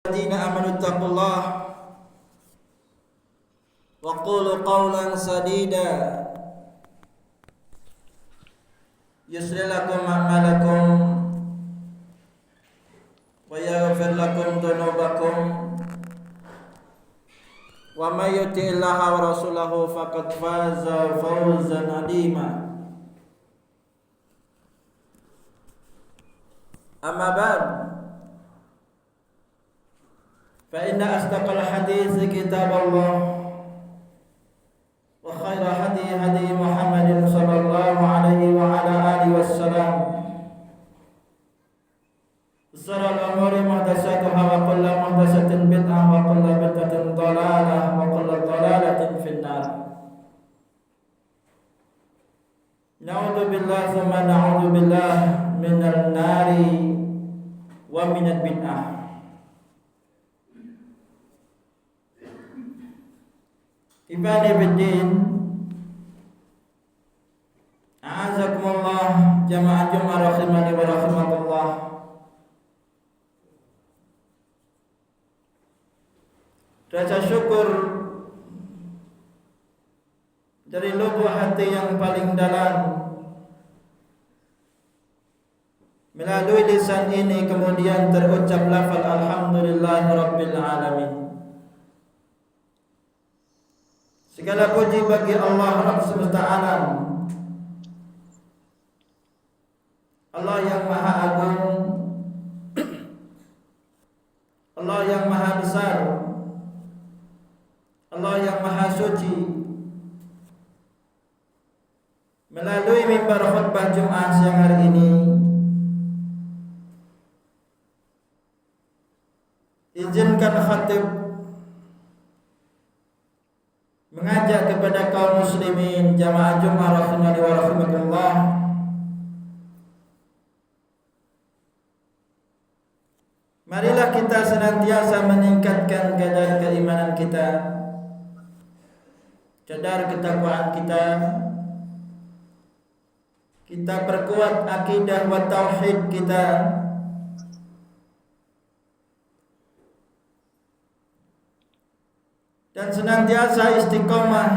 الذين آمنوا اتقوا الله وقولوا قولا سديدا يصلح لكم أعمالكم ويغفر لكم ذنوبكم ومن يطع الله ورسوله فقد فاز فوزا عظيما أما بعد فإن أصدق الحديث كتاب الله وخير هدي محمد صلى الله عليه وعلى آله وسلم وشر الأمور محدثاتها وكل محدثة بدعة وكل بدعة ضلالة وكل ضلالة في النار. نعوذ بالله ثم نعوذ بالله من النار ومن البدعة. Ibadi bidin, a'azakumullah jamaah Jumat rahimani wa rahimakumullah. Rasa syukur dari lubuk hati yang paling dalam, melalui lisan ini kemudian terucap lafaz alhamdulillahirabbil alamin. Segala puji bagi Allah Rabb semesta alam, Allah yang maha agung, Allah yang maha besar, Allah yang maha suci. Melalui mimbar khutbah Jumat siang hari ini, izinkan khatib mengajak kepada kaum muslimin jamaah Jumat rahimani wa rahimakumullah, marilah kita senantiasa meningkatkan kadar keimanan kita, kadar ketakwaan kita. Kita perkuat akidah wa tauhid kita, dan senantiasa istiqomah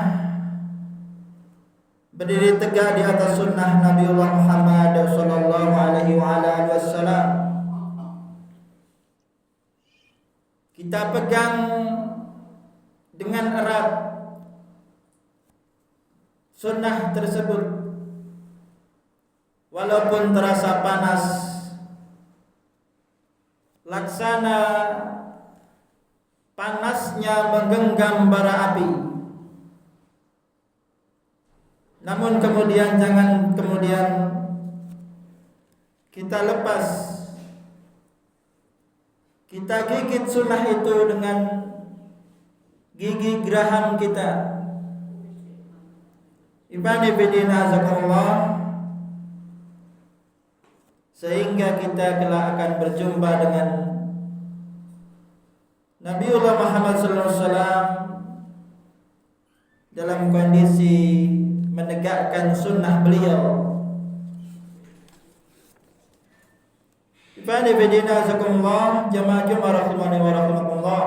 berdiri tegak di atas sunnah Nabiullah Muhammad sallallahu alaihi wasallam. Kita pegang dengan erat sunnah tersebut, walaupun terasa panas, laksana panasnya menggenggam bara api. Namun jangan kemudian kita lepas, kita gigit sunnah itu dengan gigi geraham kita. Ibani bidina azakumullah, sehingga kita kelak akan berjumpa dengan Nabiullah Muhammad sallallahu alaihi wasallam dalam kondisi menegakkan sunnah beliau. Ibadi bidina azakumullah jamaah Jumat rahimani wa rahimakumullah.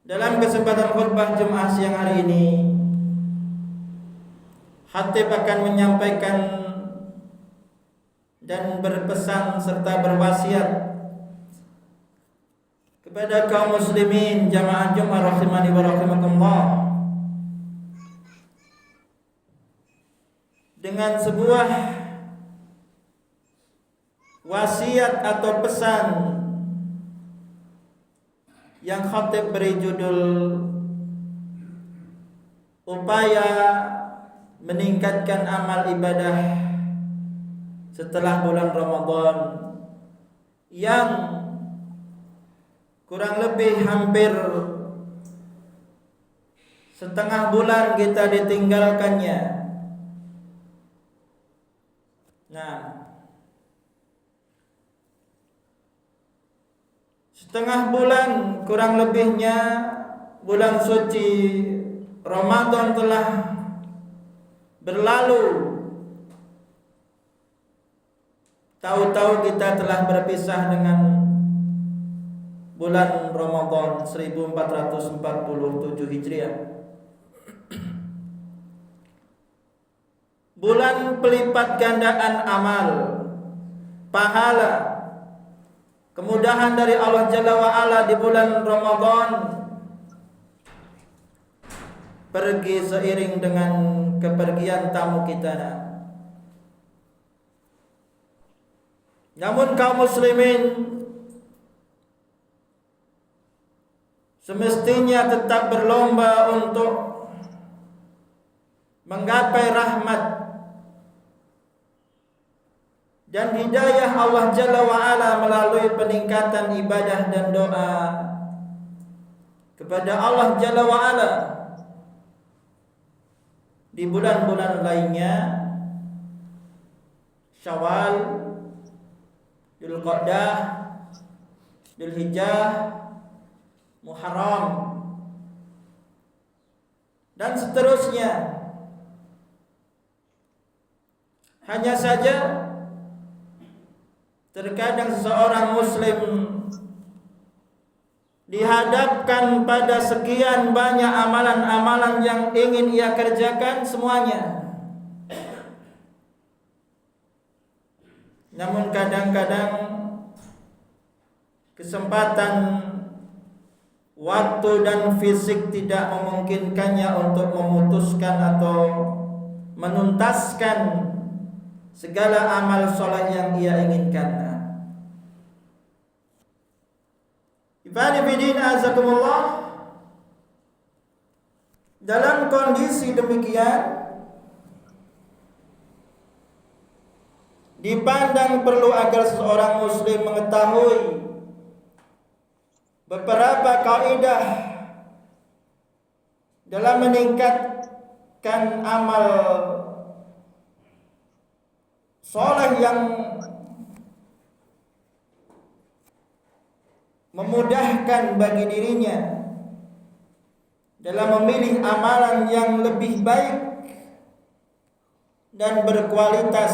Dalam kesempatan khutbah Jumat siang hari ini, khatib akan menyampaikan dan berpesan serta berwasiat kepada kaum muslimin jamaah Jumat rahimani wa rahimakumullah dengan sebuah wasiat atau pesan yang khatib beri judul upaya meningkatkan amal ibadah setelah bulan Ramadan yang kurang lebih hampir setengah bulan kita ditinggalkannya. Nah, setengah bulan kurang lebihnya bulan suci Ramadan telah berlalu. Tahu-tahu kita telah berpisah dengan bulan Ramadan 1447 Hijriah. Bulan pelipat gandaan amal, pahala, kemudahan dari Allah Jalla wa'ala di bulan Ramadan pergi seiring dengan kepergian tamu kita. Namun kaum muslimin semestinya tetap berlomba untuk menggapai rahmat dan hidayah Allah Jalla wa'ala melalui peningkatan ibadah dan doa kepada Allah Jalla wa'ala di bulan-bulan lainnya, Syawal, Dzulqa'dah, Dzulhijjah, Muharram, dan seterusnya. Hanya saja terkadang seseorang muslim dihadapkan pada sekian banyak amalan-amalan yang ingin ia kerjakan semuanya. Namun kadang-kadang kesempatan waktu dan fisik tidak memungkinkannya untuk memutuskan atau menuntaskan segala amal soleh yang ia inginkan. Ibadi bidin azakumullah, dalam kondisi demikian dipandang perlu agar seorang muslim mengetahui beberapa kaidah dalam meningkatkan amal soleh yang memudahkan bagi dirinya dalam memilih amalan yang lebih baik dan berkualitas,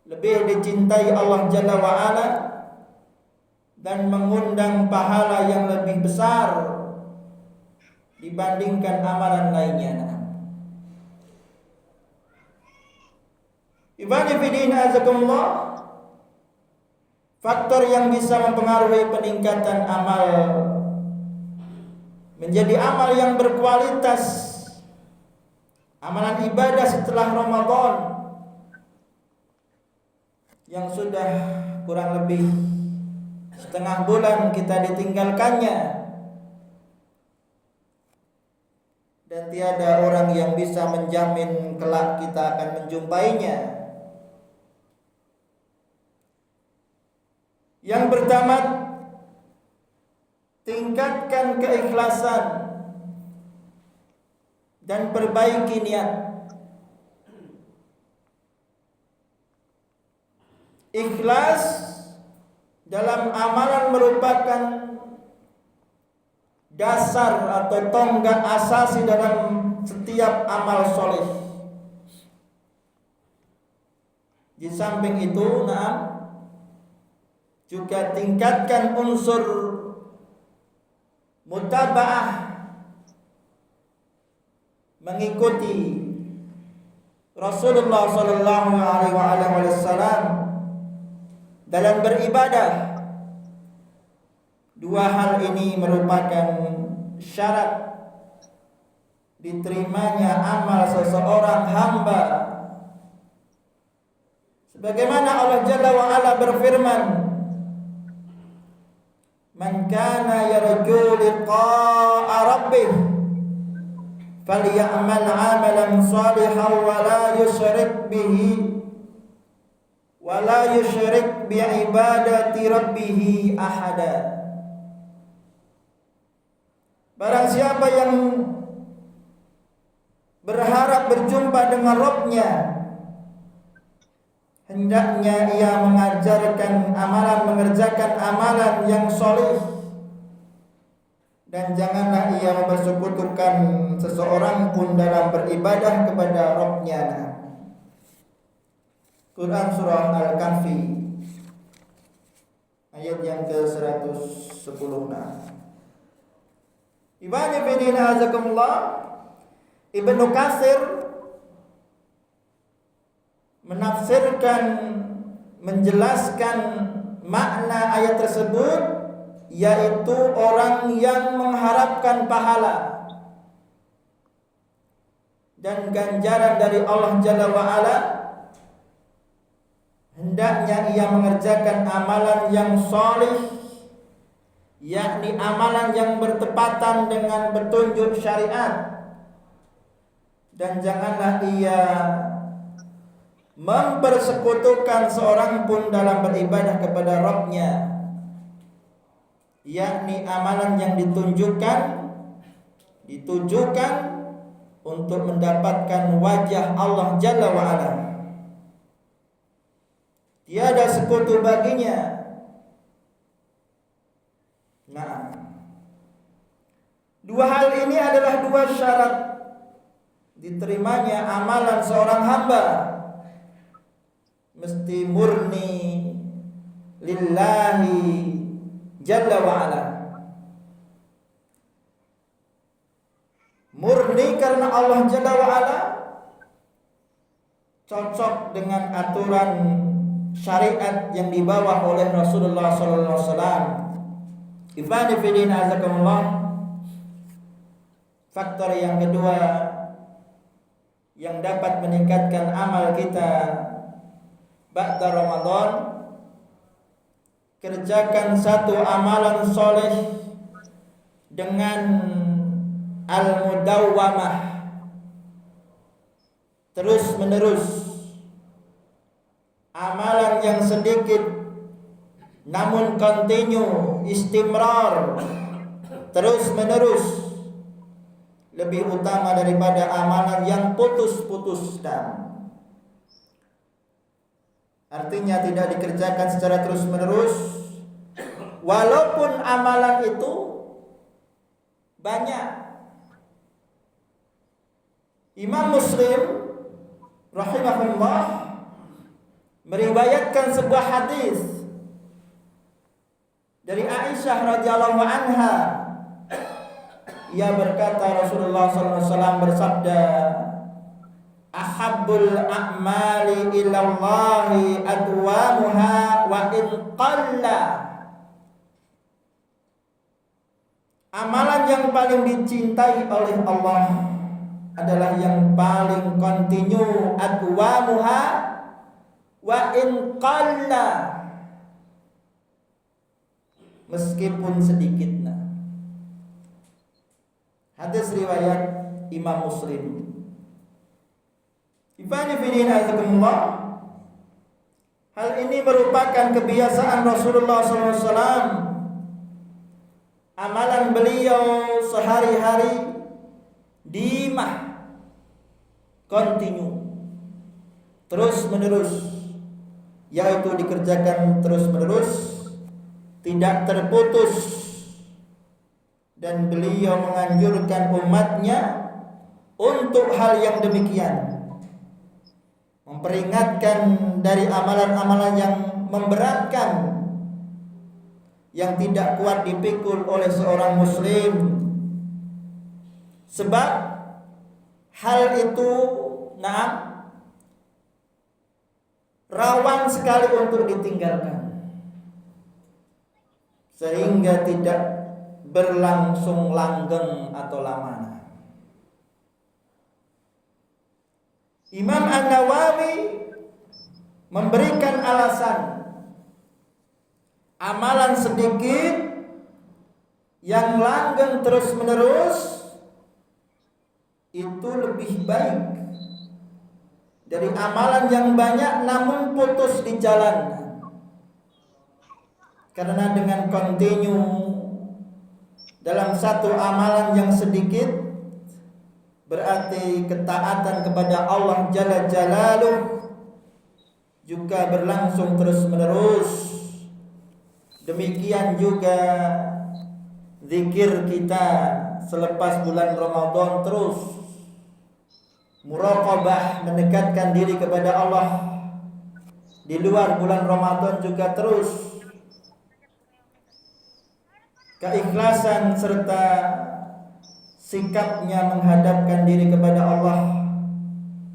lebih dicintai Allah Jalla wa'ala, dan mengundang pahala yang lebih besar dibandingkan amalan lainnya. Ibadi fiddin azakumullah, faktor yang bisa mempengaruhi peningkatan amal menjadi amal yang berkualitas, amalan ibadah setelah Ramadan yang sudah kurang lebih setengah bulan kita ditinggalkannya, dan tiada orang yang bisa menjamin kelak kita akan menjumpainya. Yang pertama, tingkatkan keikhlasan dan perbaiki niat. Ikhlas dalam amalan merupakan dasar atau tonggak asasi dalam setiap amal soleh. Di samping itu, juga tingkatkan unsur mutaba'ah, mengikuti Rasulullah sallallahu alaihi wasallam dalam beribadah. Dua hal ini merupakan syarat diterimanya amal seseorang hamba. Sebagaimana Allah Jalla wa'ala berfirman, "Man kana yarju liqa'a rabbih falyamal 'amalan shalihan wa la yusyrik bi ibadati rabbih ahada." Barang siapa yang berharap berjumpa dengan Rabb-Nya, hendaknya ia mengerjakan amalan yang soleh, dan janganlah ia mempersekutukan seseorang pun dalam beribadah kepada Rabb-Nya. Quran Surah Al-Kahfi ayat yang ke-110. Ibani bidina azakumullah, Ibnu Katsir menafsirkan, menjelaskan makna ayat tersebut, yaitu orang yang mengharapkan pahala dan ganjaran dari Allah Jalla wa'ala, hendaknya ia mengerjakan amalan yang sholih, yakni amalan yang bertepatan dengan petunjuk syariat, dan janganlah ia mempersekutukan seorang pun dalam beribadah kepada Rabb-Nya, yakni amalan yang ditujukan untuk mendapatkan wajah Allah Jalla wa'ala. Tiada sekutu baginya. Nah, dua hal ini adalah dua syarat diterimanya amalan seorang hamba. Mesti murni lillahi Jalla wa'ala. Murni karena Allah Jalla wa'ala, cocok dengan aturan syariat yang dibawa oleh Rasulullah sallallahu alaihi wasallam. Ibani filin azakumullah. Faktor yang kedua yang dapat meningkatkan amal kita ba'da Ramadan, kerjakan satu amalan soleh dengan al-mudawwamah, terus menerus. Amalan yang sedikit namun continue, istimrar, terus menerus, lebih utama daripada amalan yang putus-putus. Artinya tidak dikerjakan secara terus menerus, walaupun amalan itu banyak. Imam Muslim rahimahullah meriwayatkan sebuah hadis dari Aisyah radhiyallahu anha. Ia berkata, Rasulullah sallallahu alaihi wasallam bersabda, ahabbul a'mali ilallahi adwamuha wa in qalla. Amalan yang paling dicintai oleh Allah adalah yang paling kontinu, adwamuha wa in qalla, meskipun sedikit. Hadis riwayat Imam Muslim. Ibani filin azakumullah. Hal ini merupakan kebiasaan Rasulullah SAW. Amalan beliau sehari-hari dimah, continue, terus menerus, yaitu dikerjakan terus menerus, tidak terputus. Dan beliau menganjurkan umatnya untuk hal yang demikian, memperingatkan dari amalan-amalan yang memberatkan, yang tidak kuat dipikul oleh seorang muslim. Sebab hal itu rawan sekali untuk ditinggalkan, sehingga tidak berlangsung langgeng atau lama. Imam An-Nawawi memberikan alasan amalan sedikit yang langgeng terus menerus itu lebih baik dari amalan yang banyak namun putus di jalan. Karena dengan continue dalam satu amalan yang sedikit, berarti ketaatan kepada Allah Jalla Jalaluh juga berlangsung terus menerus. Demikian juga zikir kita selepas bulan Ramadan terus, muraqabah, mendekatkan diri kepada Allah di luar bulan Ramadan juga terus. keikhlasan serta sikapnya menghadapkan diri kepada Allah,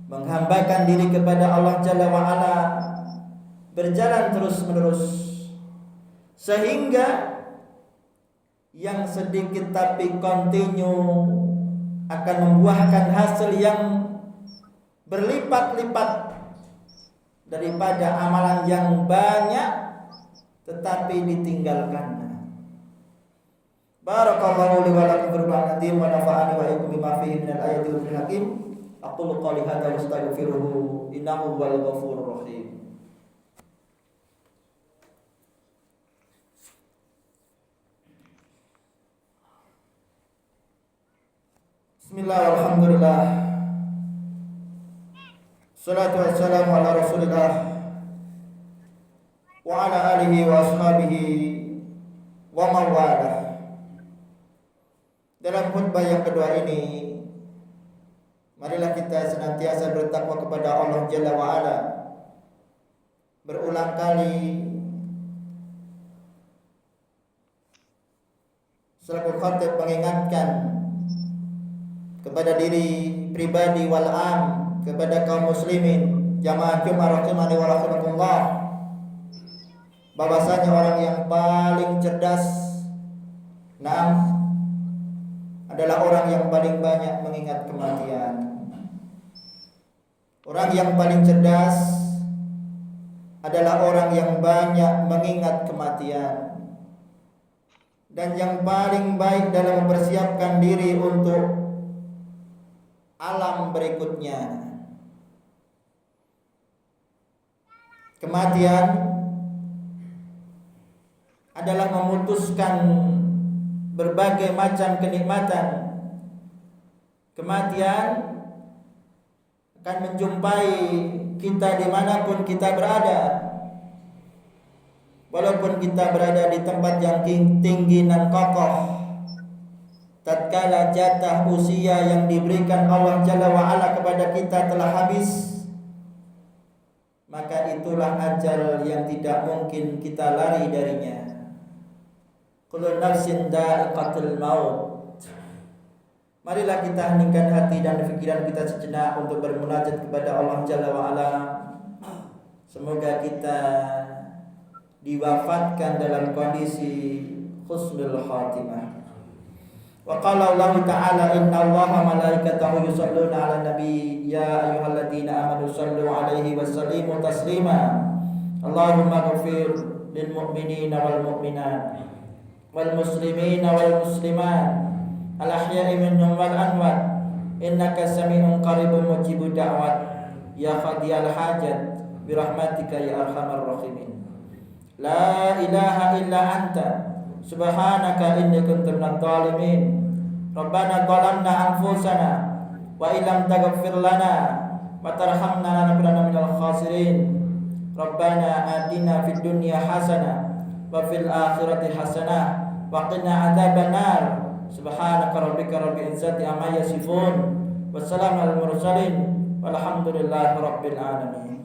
menghambakan diri kepada Allah Jalla wa'ala berjalan terus menerus, sehingga yang sedikit tapi kontinu akan membuahkan hasil yang berlipat-lipat daripada amalan yang banyak tetapi ditinggalkannya. Barakallahu li wa lakum fil Qur'anil wa nafa'ani wa iyyakum bima fihi minal ayati wal hakim. Aqulu qouli hadza wa astaghfiruhu innahu huwal ghafurur rahim. Bismillah walhamdulillah. Salatu wassalamu ala Rasulillah wa ala alihi wa ashabihi wa mawalah. Dalam khutbah yang kedua ini, marilah kita senantiasa bertakwa kepada Allah Jalla wa'ala. Berulang kali selaku khatib mengingatkan kepada diri pribadi wal am, kepada kaum muslimin jamaah Jumat rahimani wa rahimakumullah, bahwasanya orang yang paling cerdas adalah orang yang paling banyak mengingat kematian. Orang yang paling cerdas adalah orang yang banyak mengingat kematian. Dan yang paling baik dalam mempersiapkan diri untuk alam berikutnya. Kematian adalah memutuskan berbagai macam kenikmatan. Kematian akan menjumpai kita dimanapun kita berada. Walaupun kita berada di tempat yang tinggi dan kokoh, tatkala jatah usia yang diberikan Allah Jalla wa'ala kepada kita telah habis, maka itulah ajal yang tidak mungkin kita lari darinya. Kullu nafsin dha'iqatul maut. Marilah kita heningkan hati dan pikiran kita sejenak untuk bermunajat kepada Allah Jalla wa'ala. Semoga kita diwafatkan dalam kondisi husnul khatimah. Wa qala Allah ta'ala innallaha malaikatahu yusholluna 'alan nabi ya ayyuhalladzina amanu shallu 'alaihi wa sallimu taslima. Allahumma ighfir lil mu'minina wal mu'minat wal muslimina wal muslimat al ahya'i minhum wal amwat innaka sami'un qaribun mujibud da'wat ya qadiyal hajat bi rahmatika ya arhamar rahimin. La ilaha illa anta subhanaka inni kuntu minadh dhalimin. Rabbana dhalamna anfusana wa illam taghfir lana wa tarhamna lanakunanna minal khasirin. Rabbana atina fid dunya hasanah wa fil akhirati hasanah wa qina adzabannar. Subhanaka rabbika rabbil izzati amma yasifun. Wassalamu alal mursalin walhamdulillahi rabbil alamin.